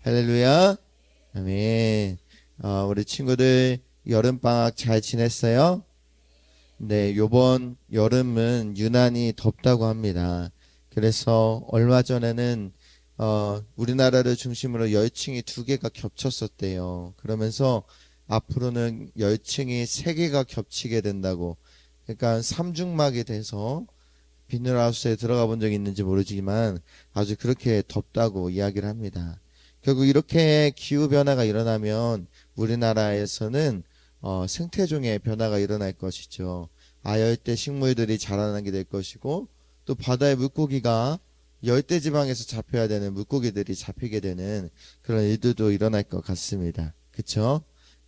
할렐루야. 아멘. 우리 친구들 여름방학 잘 지냈어요? 네, 요번 여름은 유난히 덥다고 합니다. 그래서 얼마 전에는 우리나라를 중심으로 열층이 2개가 겹쳤었대요. 그러면서 앞으로는 열층이 3개가 겹치게 된다고. 그러니까 삼중막이 돼서 비닐하우스에 들어가 본 적이 있는지 모르지만 아주 그렇게 덥다고 이야기를 합니다. 결국 이렇게 기후변화가 일어나면 우리나라에서는 생태종의 변화가 일어날 것이죠. 아열대 식물들이 자라나게 될 것이고, 또 바다의 물고기가 열대지방에서 잡혀야 되는 물고기들이 잡히게 되는 그런 일들도 일어날 것 같습니다. 그쵸?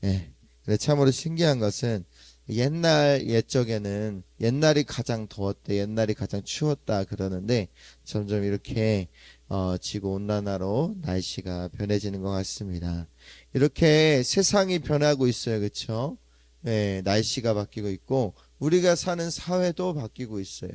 예. 근데 참으로 신기한 것은 옛적에는 옛날이 가장 더웠대, 옛날이 가장 추웠다 그러는데 점점 이렇게 지구온난화로 날씨가 변해지는 것 같습니다. 이렇게 세상이 변하고 있어요. 그렇죠? 네, 날씨가 바뀌고 있고 우리가 사는 사회도 바뀌고 있어요.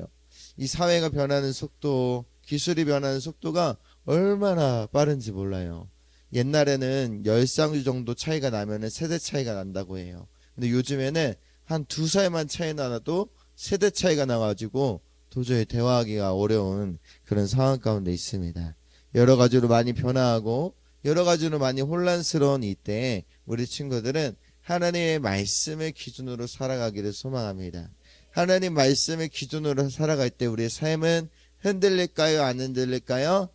이 사회가 변하는 속도, 기술이 변하는 속도가 얼마나 빠른지 몰라요. 옛날에는 10살 정도 차이가 나면은 세대 차이가 난다고 해요. 근데 요즘에는 한 2살만 차이 나도 세대 차이가 나가지고 도저히 대화하기가 어려운 그런 상황 가운데 있습니다. 여러 가지로 많이 변화하고 여러 가지로 많이 혼란스러운 이때에 우리 친구들은 하나님의 말씀을 기준으로 살아가기를 소망합니다. 하나님 말씀을 기준으로 살아갈 때 우리의 삶은 흔들릴까요? 안 흔들릴까요?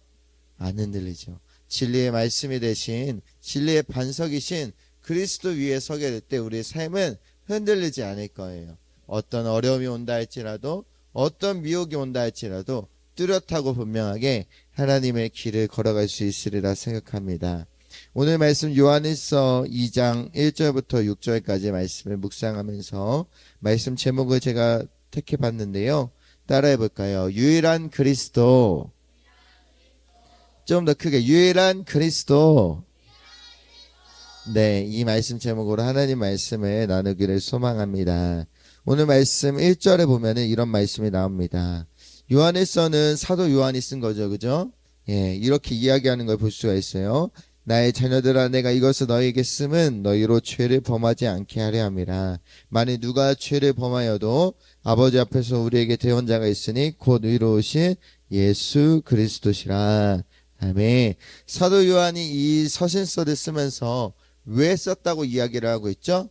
안 흔들리죠. 진리의 말씀이 되신, 진리의 반석이신 그리스도 위에 서게 될 때 우리의 삶은 흔들리지 않을 거예요. 어떤 어려움이 온다 할지라도, 어떤 미혹이 온다 할지라도 뚜렷하고 분명하게 하나님의 길을 걸어갈 수 있으리라 생각합니다. 오늘 말씀 요한일서 2장 1절부터 6절까지 말씀을 묵상하면서 말씀 제목을 제가 택해봤는데요. 따라해 볼까요? 유일한 그리스도. 좀 더 크게, 유일한 그리스도. 네, 이 말씀 제목으로 하나님 말씀을 나누기를 소망합니다. 오늘 말씀 1절에 보면은 이런 말씀이 나옵니다. 요한일서는 사도 요한이 쓴 거죠. 그죠? 예, 이렇게 이야기하는 걸 볼 수가 있어요. 나의 자녀들아, 내가 이것을 너희에게 쓰면 너희로 죄를 범하지 않게 하려 함이라. 만일 누가 죄를 범하여도 아버지 앞에서 우리에게 대언자가 있으니 곧 의로우신 예수 그리스도시라. 아멘. 사도 요한이 이 서신서를 쓰면서 왜 썼다고 이야기를 하고 있죠?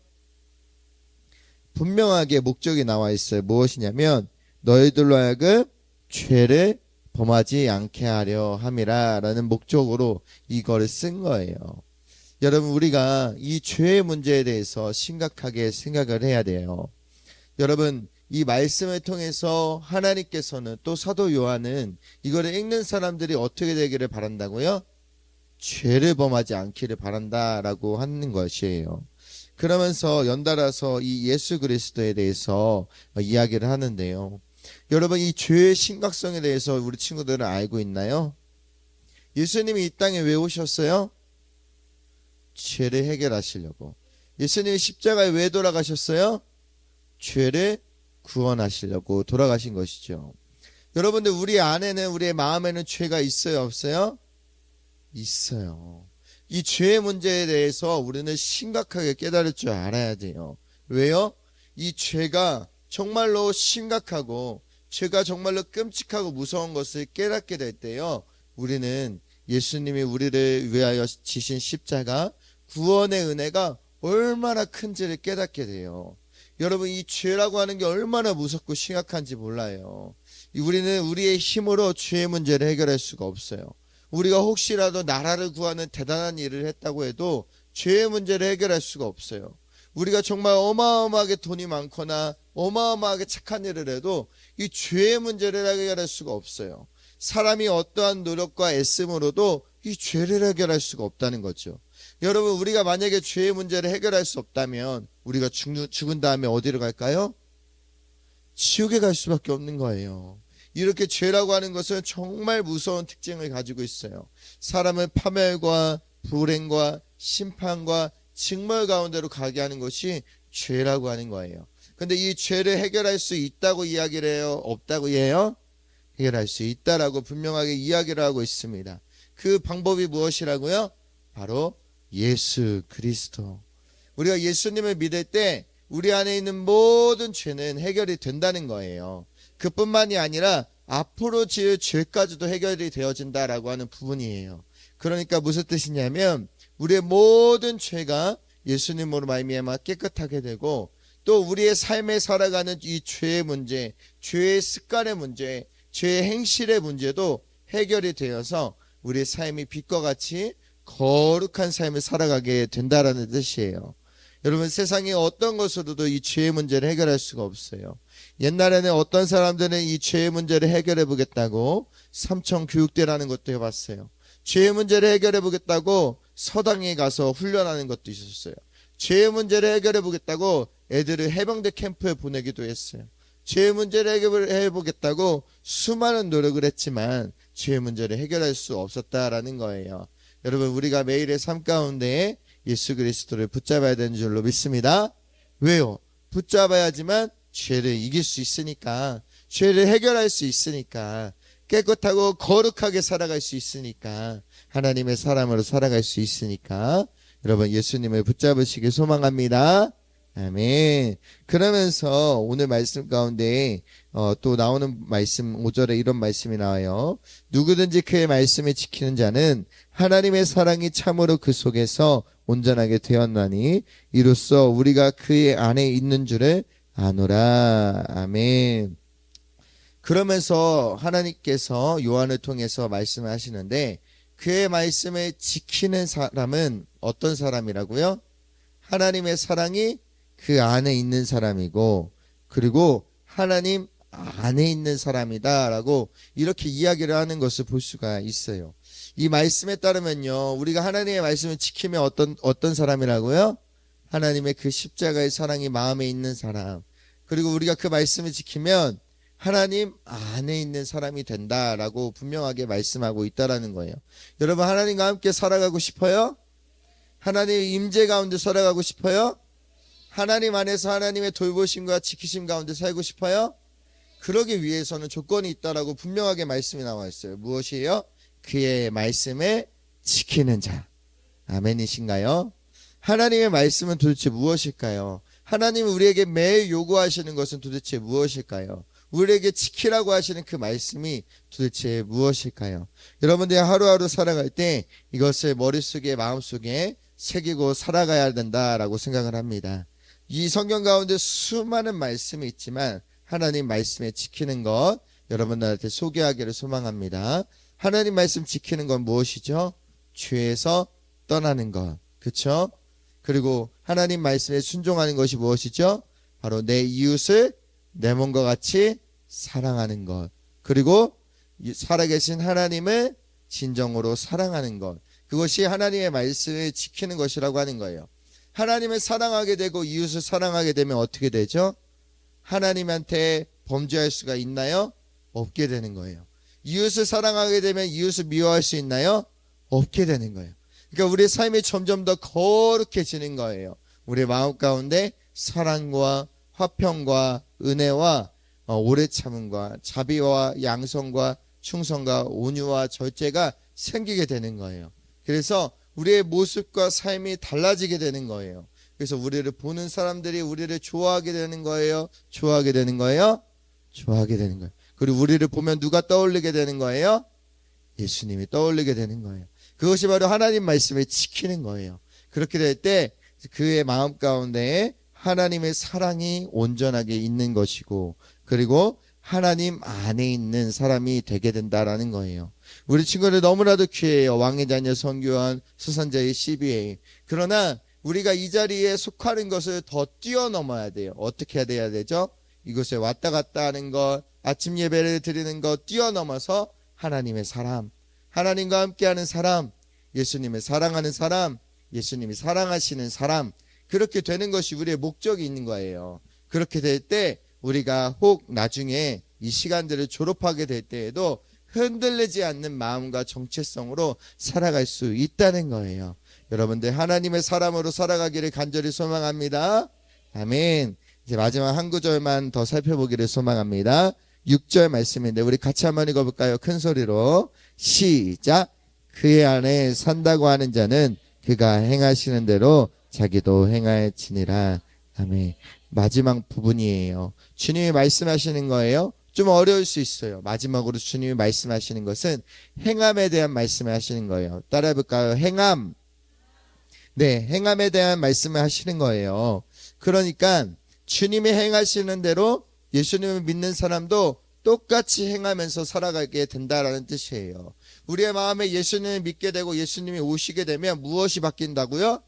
분명하게 목적이 나와 있어요. 무엇이냐면 너희들로 하여금 죄를 범하지 않게 하려 함이라 라는 목적으로 이거를 쓴 거예요. 여러분, 우리가 이 죄의 문제에 대해서 심각하게 생각을 해야 돼요. 여러분, 이 말씀을 통해서 하나님께서는, 또 사도 요한은 이거를 읽는 사람들이 어떻게 되기를 바란다고요? 죄를 범하지 않기를 바란다라고 하는 것이에요. 그러면서 연달아서 이 예수 그리스도에 대해서 이야기를 하는데요. 여러분, 이 죄의 심각성에 대해서 우리 친구들은 알고 있나요? 예수님이 이 땅에 왜 오셨어요? 죄를 해결하시려고. 예수님이 십자가에 왜 돌아가셨어요? 죄를 구원하시려고 돌아가신 것이죠. 여러분들, 우리 안에는, 우리의 마음에는 죄가 있어요, 없어요? 있어요. 이 죄의 문제에 대해서 우리는 심각하게 깨달을 줄 알아야 돼요. 왜요? 이 죄가 정말로 심각하고 죄가 정말로 끔찍하고 무서운 것을 깨닫게 될 때요, 우리는 예수님이 우리를 위하여 지신 십자가, 구원의 은혜가 얼마나 큰지를 깨닫게 돼요. 여러분, 이 죄라고 하는 게 얼마나 무섭고 심각한지 몰라요. 우리는 우리의 힘으로 죄의 문제를 해결할 수가 없어요. 우리가 혹시라도 나라를 구하는 대단한 일을 했다고 해도 죄의 문제를 해결할 수가 없어요. 우리가 정말 어마어마하게 돈이 많거나 어마어마하게 착한 일을 해도 이 죄의 문제를 해결할 수가 없어요. 사람이 어떠한 노력과 애씀으로도 이 죄를 해결할 수가 없다는 거죠. 여러분, 우리가 만약에 죄의 문제를 해결할 수 없다면 우리가 죽은 다음에 어디로 갈까요? 지옥에 갈 수밖에 없는 거예요. 이렇게 죄라고 하는 것은 정말 무서운 특징을 가지고 있어요. 사람을 파멸과 불행과 심판과 징벌 가운데로 가게 하는 것이 죄라고 하는 거예요. 근데 이 죄를 해결할 수 있다고 이야기를 해요? 없다고 해요? 해결할 수 있다라고 분명하게 이야기를 하고 있습니다. 그 방법이 무엇이라고요? 바로 예수 그리스도. 우리가 예수님을 믿을 때 우리 안에 있는 모든 죄는 해결이 된다는 거예요. 그뿐만이 아니라 앞으로 지을 죄까지도 해결이 되어진다라고 하는 부분이에요. 그러니까 무슨 뜻이냐면 우리의 모든 죄가 예수님으로 말미암아 깨끗하게 되고, 또 우리의 삶에 살아가는 이 죄의 문제, 죄의 습관의 문제, 죄의 행실의 문제도 해결이 되어서 우리의 삶이 빛과 같이 거룩한 삶을 살아가게 된다라는 뜻이에요. 여러분, 세상에 어떤 것으로도 이 죄의 문제를 해결할 수가 없어요. 옛날에는 어떤 사람들은 이 죄의 문제를 해결해 보겠다고 삼천교육대라는 것도 해봤어요. 죄의 문제를 해결해 보겠다고 서당에 가서 훈련하는 것도 있었어요. 죄의 문제를 해결해 보겠다고 애들을 해병대 캠프에 보내기도 했어요. 죄의 문제를 해결해 보겠다고 수많은 노력을 했지만 죄의 문제를 해결할 수 없었다라는 거예요. 여러분, 우리가 매일의 삶 가운데 예수 그리스도를 붙잡아야 되는 줄로 믿습니다. 왜요? 붙잡아야지만 죄를 이길 수 있으니까, 죄를 해결할 수 있으니까, 깨끗하고 거룩하게 살아갈 수 있으니까, 하나님의 사람으로 살아갈 수 있으니까 여러분, 예수님을 붙잡으시길 소망합니다. 아멘. 그러면서 오늘 말씀 가운데 또 나오는 말씀 5절에 이런 말씀이 나와요. 누구든지 그의 말씀을 지키는 자는 하나님의 사랑이 참으로 그 속에서 온전하게 되었나니 이로써 우리가 그의 안에 있는 줄을 아노라. 아멘. 그러면서 하나님께서 요한을 통해서 말씀을 하시는데, 그의 말씀을 지키는 사람은 어떤 사람이라고요? 하나님의 사랑이 그 안에 있는 사람이고, 그리고 하나님 안에 있는 사람이다 라고 이렇게 이야기를 하는 것을 볼 수가 있어요. 이 말씀에 따르면요, 우리가 하나님의 말씀을 지키면 어떤 사람이라고요? 하나님의 그 십자가의 사랑이 마음에 있는 사람, 그리고 우리가 그 말씀을 지키면 하나님 안에 있는 사람이 된다라고 분명하게 말씀하고 있다라는 거예요. 여러분, 하나님과 함께 살아가고 싶어요? 하나님의 임재 가운데 살아가고 싶어요? 하나님 안에서 하나님의 돌보심과 지키심 가운데 살고 싶어요? 그러기 위해서는 조건이 있다라고 분명하게 말씀이 나와 있어요. 무엇이에요? 그의 말씀을 지키는 자. 아멘이신가요? 하나님의 말씀은 도대체 무엇일까요? 하나님이 우리에게 매일 요구하시는 것은 도대체 무엇일까요? 우리에게 지키라고 하시는 그 말씀이 도대체 무엇일까요? 여러분들이 하루하루 살아갈 때 이것을 머릿속에 마음속에 새기고 살아가야 된다라고 생각을 합니다. 이 성경 가운데 수많은 말씀이 있지만 하나님 말씀에 지키는 것 여러분들한테 소개하기를 소망합니다. 하나님 말씀 지키는 건 무엇이죠? 죄에서 떠나는 것, 그렇죠? 그리고 하나님 말씀에 순종하는 것이 무엇이죠? 바로 내 이웃을 내 몸과 같이 사랑하는 것, 그리고 살아계신 하나님을 진정으로 사랑하는 것, 그것이 하나님의 말씀을 지키는 것이라고 하는 거예요. 하나님을 사랑하게 되고 이웃을 사랑하게 되면 어떻게 되죠? 하나님한테 범죄할 수가 있나요? 없게 되는 거예요. 이웃을 사랑하게 되면 이웃을 미워할 수 있나요? 없게 되는 거예요. 그러니까 우리의 삶이 점점 더 거룩해지는 거예요. 우리의 마음 가운데 사랑과 화평과 은혜와 오래 참음과 자비와 양성과 충성과 온유와 절제가 생기게 되는 거예요. 그래서 우리의 모습과 삶이 달라지게 되는 거예요. 그래서 우리를 보는 사람들이 우리를 좋아하게 되는 거예요. 좋아하게 되는 거예요. 좋아하게 되는 거예요. 그리고 우리를 보면 누가 떠올리게 되는 거예요? 예수님이 떠올리게 되는 거예요. 그것이 바로 하나님 말씀을 지키는 거예요. 그렇게 될 때 그의 마음 가운데 하나님의 사랑이 온전하게 있는 것이고, 그리고 하나님 안에 있는 사람이 되게 된다라는 거예요. 우리 친구들 너무나도 귀해요. 왕의 자녀 성교한 수산자의 12회. 그러나 우리가 이 자리에 속하는 것을 더 뛰어넘어야 돼요. 어떻게 해야 되죠? 이곳에 왔다 갔다 하는 것, 아침 예배를 드리는 것 뛰어넘어서 하나님의 사람, 하나님과 함께하는 사람, 예수님을 사랑하는 사람, 예수님이 사랑하시는 사람, 그렇게 되는 것이 우리의 목적이 있는 거예요. 그렇게 될 때 우리가 혹 나중에 이 시간들을 졸업하게 될 때에도 흔들리지 않는 마음과 정체성으로 살아갈 수 있다는 거예요. 여러분들 하나님의 사람으로 살아가기를 간절히 소망합니다. 아멘. 이제 마지막 한 구절만 더 살펴보기를 소망합니다. 6절 말씀인데 우리 같이 한번 읽어볼까요? 큰 소리로 시작. 그의 안에 산다고 하는 자는 그가 행하시는 대로 자기도 행하였으니라. 아멘. 마지막 부분이에요. 주님이 말씀하시는 거예요. 좀 어려울 수 있어요. 마지막으로 주님이 말씀하시는 것은 행함에 대한 말씀을 하시는 거예요. 따라해볼까요? 행함. 네, 행함에 대한 말씀을 하시는 거예요. 그러니까 주님이 행하시는 대로 예수님을 믿는 사람도 똑같이 행하면서 살아가게 된다라는 뜻이에요. 우리의 마음에 예수님을 믿게 되고 예수님이 오시게 되면 무엇이 바뀐다고요?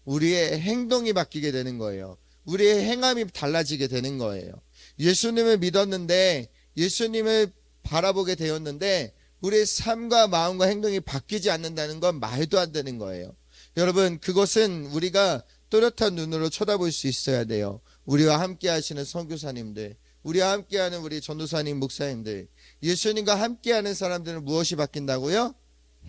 우리의 행동이 바뀌게 되는 거예요. 우리의 행함이 달라지게 되는 거예요. 예수님을 믿었는데, 예수님을 바라보게 되었는데 우리의 삶과 마음과 행동이 바뀌지 않는다는 건 말도 안 되는 거예요. 여러분, 그것은 우리가 또렷한 눈으로 쳐다볼 수 있어야 돼요. 우리와 함께 하시는 선교사님들, 우리와 함께하는 우리 전도사님, 목사님들, 예수님과 함께하는 사람들은 무엇이 바뀐다고요?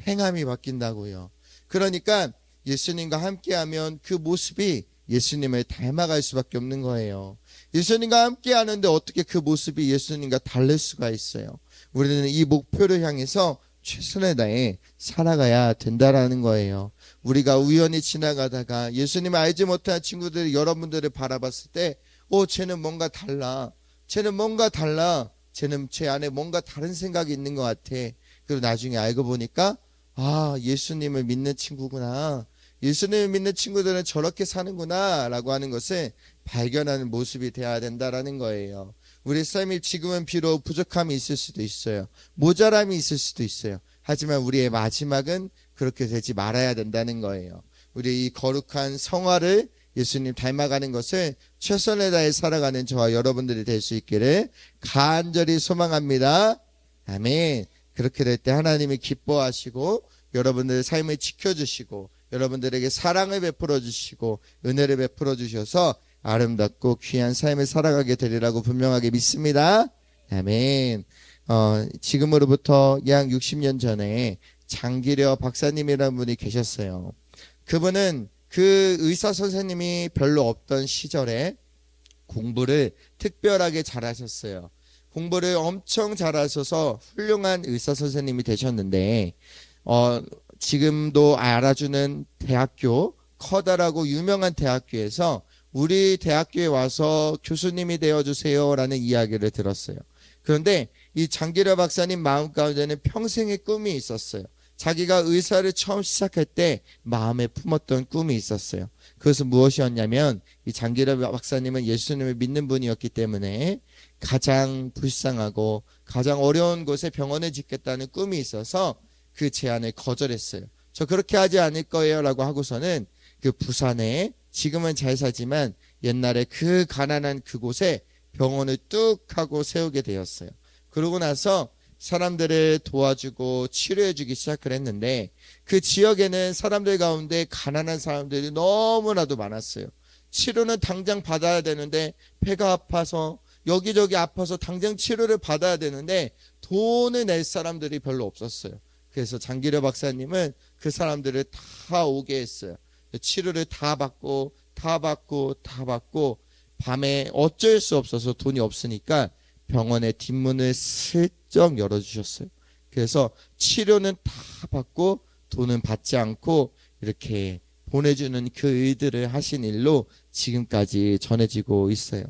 행함이 바뀐다고요. 그러니까 예수님과 함께하면 그 모습이 예수님을 닮아갈 수밖에 없는 거예요. 예수님과 함께하는데 어떻게 그 모습이 예수님과 다를 수가 있어요? 우리는 이 목표를 향해서 최선을 다해 살아가야 된다라는 거예요. 우리가 우연히 지나가다가 예수님을 알지 못한 친구들이 여러분들을 바라봤을 때 쟤는 뭔가 달라. 쟤는 뭔가 달라. 쟤는 제 안에 뭔가 다른 생각이 있는 것 같아. 그리고 나중에 알고 보니까 예수님을 믿는 친구구나. 예수님을 믿는 친구들은 저렇게 사는구나 라고 하는 것을 발견하는 모습이 되어야 된다라는 거예요. 우리 삶이 지금은 비록 부족함이 있을 수도 있어요. 모자람이 있을 수도 있어요. 하지만 우리의 마지막은 그렇게 되지 말아야 된다는 거예요. 우리 이 거룩한 성화를 예수님 닮아가는 것을 최선을 다해 살아가는 저와 여러분들이 될 수 있기를 간절히 소망합니다. 아멘. 그렇게 될 때 하나님이 기뻐하시고 여러분들의 삶을 지켜주시고 여러분들에게 사랑을 베풀어 주시고 은혜를 베풀어 주셔서 아름답고 귀한 삶을 살아가게 되리라고 분명하게 믿습니다. 아멘. 지금으로부터 약 60년 전에 장기려 박사님이라는 분이 계셨어요. 그분은 그 의사 선생님이 별로 없던 시절에 공부를 특별하게 잘하셨어요. 공부를 엄청 잘하셔서 훌륭한 의사 선생님이 되셨는데 지금도 알아주는 대학교, 커다라고 유명한 대학교에서 우리 대학교에 와서 교수님이 되어주세요 라는 이야기를 들었어요. 그런데 이 장기려 박사님 마음 가운데는 평생의 꿈이 있었어요. 자기가 의사를 처음 시작할 때 마음에 품었던 꿈이 있었어요. 그것은 무엇이었냐면 이 장기려 박사님은 예수님을 믿는 분이었기 때문에 가장 불쌍하고 가장 어려운 곳에 병원을 짓겠다는 꿈이 있어서 그 제안을 거절했어요. 저 그렇게 하지 않을 거예요 라고 하고서는 그 부산에 지금은 잘 사지만 옛날에 그 가난한 그곳에 병원을 뚝 하고 세우게 되었어요. 그러고 나서 사람들을 도와주고 치료해주기 시작을 했는데 그 지역에는 사람들 가운데 가난한 사람들이 너무나도 많았어요. 치료는 당장 받아야 되는데 배가 아파서 여기저기 아파서 당장 치료를 받아야 되는데 돈을 낼 사람들이 별로 없었어요. 그래서 장기려 박사님은 그 사람들을 다 오게 했어요. 치료를 다 받고 밤에 어쩔 수 없어서 돈이 없으니까 병원의 뒷문을 슬쩍 열어주셨어요. 그래서 치료는 다 받고 돈은 받지 않고 이렇게 보내주는 그 일들을 하신 일로 지금까지 전해지고 있어요.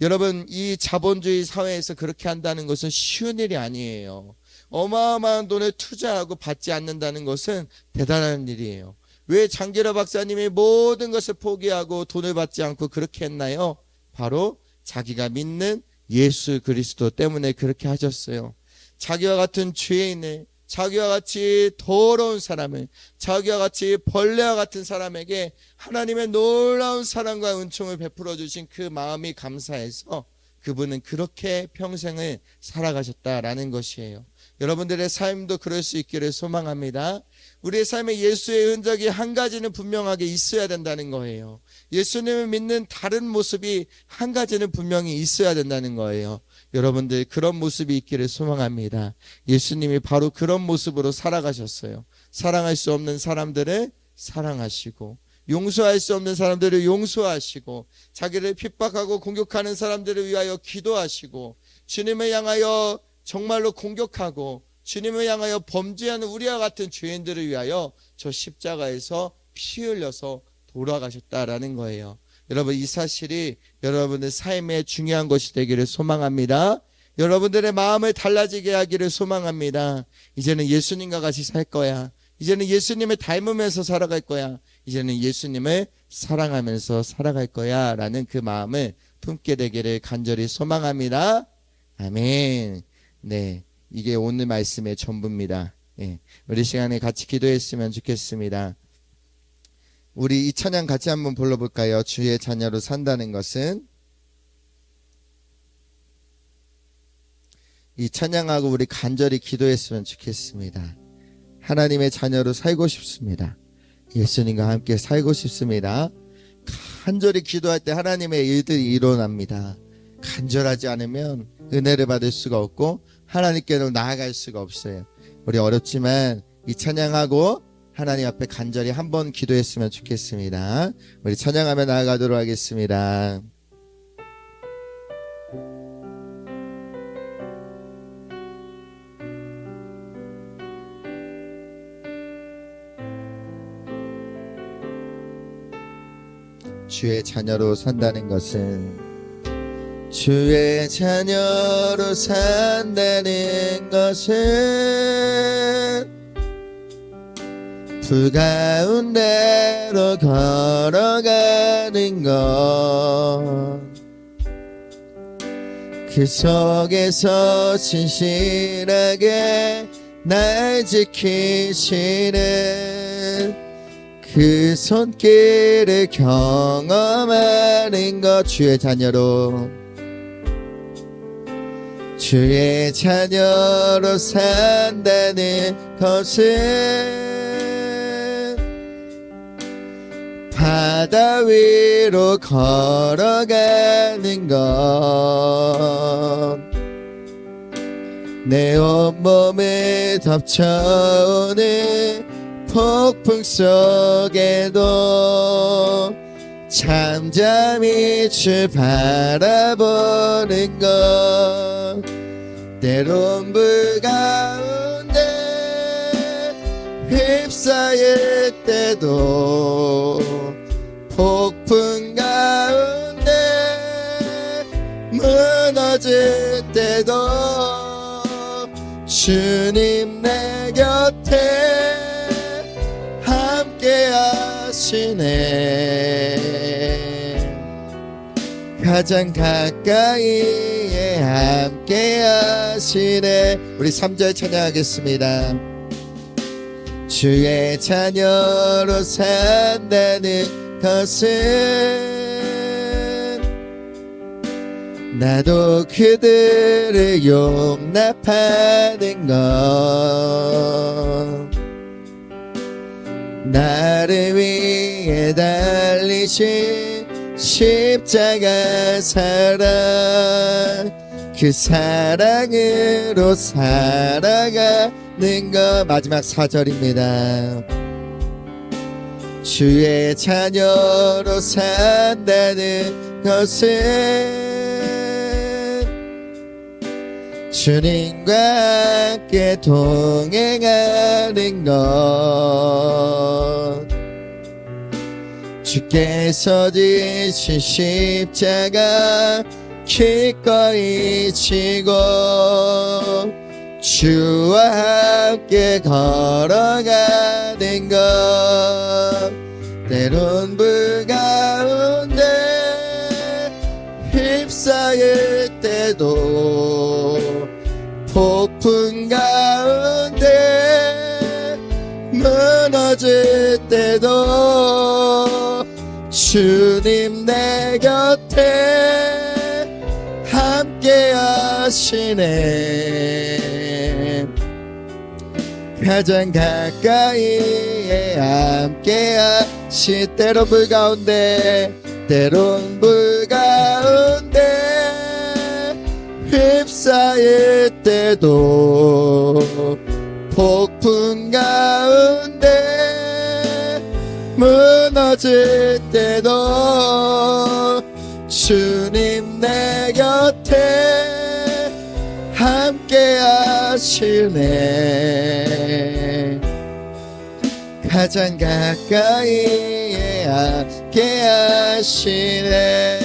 여러분, 이 자본주의 사회에서 그렇게 한다는 것은 쉬운 일이 아니에요. 어마어마한 돈을 투자하고 받지 않는다는 것은 대단한 일이에요. 왜 장기려 박사님이 모든 것을 포기하고 돈을 받지 않고 그렇게 했나요? 바로 자기가 믿는 예수 그리스도 때문에 그렇게 하셨어요. 자기와 같은 죄인을, 자기와 같이 더러운 사람을, 자기와 같이 벌레와 같은 사람에게 하나님의 놀라운 사랑과 은총을 베풀어 주신 그 마음이 감사해서 그분은 그렇게 평생을 살아가셨다라는 것이에요. 여러분들의 삶도 그럴 수 있기를 소망합니다. 우리의 삶에 예수의 흔적이 한 가지는 분명하게 있어야 된다는 거예요. 예수님을 믿는 다른 모습이 한 가지는 분명히 있어야 된다는 거예요. 여러분들 그런 모습이 있기를 소망합니다. 예수님이 바로 그런 모습으로 살아가셨어요. 사랑할 수 없는 사람들을 사랑하시고 용서할 수 없는 사람들을 용서하시고 자기를 핍박하고 공격하는 사람들을 위하여 기도하시고 주님을 향하여 정말로 공격하고 주님을 향하여 범죄하는 우리와 같은 죄인들을 위하여 저 십자가에서 피 흘려서 돌아가셨다라는 거예요. 여러분, 이 사실이 여러분의 삶에 중요한 것이 되기를 소망합니다. 여러분들의 마음을 달라지게 하기를 소망합니다. 이제는 예수님과 같이 살 거야. 이제는 예수님을 닮으면서 살아갈 거야. 이제는 예수님을 사랑하면서 살아갈 거야 라는 그 마음을 품게 되기를 간절히 소망합니다. 아멘. 네, 이게 오늘 말씀의 전부입니다. 예, 우리 시간에 같이 기도했으면 좋겠습니다. 우리 이 찬양 같이 한번 불러볼까요? 주의 자녀로 산다는 것은. 이 찬양하고 우리 간절히 기도했으면 좋겠습니다. 하나님의 자녀로 살고 싶습니다. 예수님과 함께 살고 싶습니다. 간절히 기도할 때 하나님의 일들이 일어납니다. 간절하지 않으면 은혜를 받을 수가 없고 하나님께로 나아갈 수가 없어요. 우리 어렵지만 이 찬양하고 하나님 앞에 간절히 한번 기도했으면 좋겠습니다. 우리 찬양하며 나아가도록 하겠습니다. 주의 자녀로 산다는 것은, 주의 자녀로 산다는 것은 불 가운데로 걸어가는 것, 그 속에서 진실하게 날 지키시는 그 손길을 경험하는 것. 주의 자녀로, 주의 자녀로 산다는 것은 바다 위로 걸어가는 것, 내 온몸을 덮쳐오는 폭풍 속에도 잠잠히 주 바라보는 것, 때론 불 가운데 휩싸일 때도 폭풍 가운데 무너질 때도 주님 내 곁에 함께 하시네. 가장 가까이에 함께 하시네. 우리 3절 찬양하겠습니다. 주의 자녀로 산다는 것은 나도 그들을 용납하는 것, 나를 위해 달리신 십자가 사랑, 그 사랑으로 살아가는 것. 마지막 4절입니다. 주의 자녀로 산다는 것은 주님과 함께 동행하는 것, 주께서 지신 십자가 기꺼이 지고 주와 함께 걸어가는 것, 때론 불 가운데 휩싸일 때도 폭풍 가운데 무너질 때도 주님 내 곁에 함께 하시네. 가장 가까이에 함께 하시, 때론 불 가운데, 때론 불 가운데 휩싸일 때도 폭풍 가운데 무너질 때도 주님 내 곁에 하시네. 가장 가까이에 함께 하시네.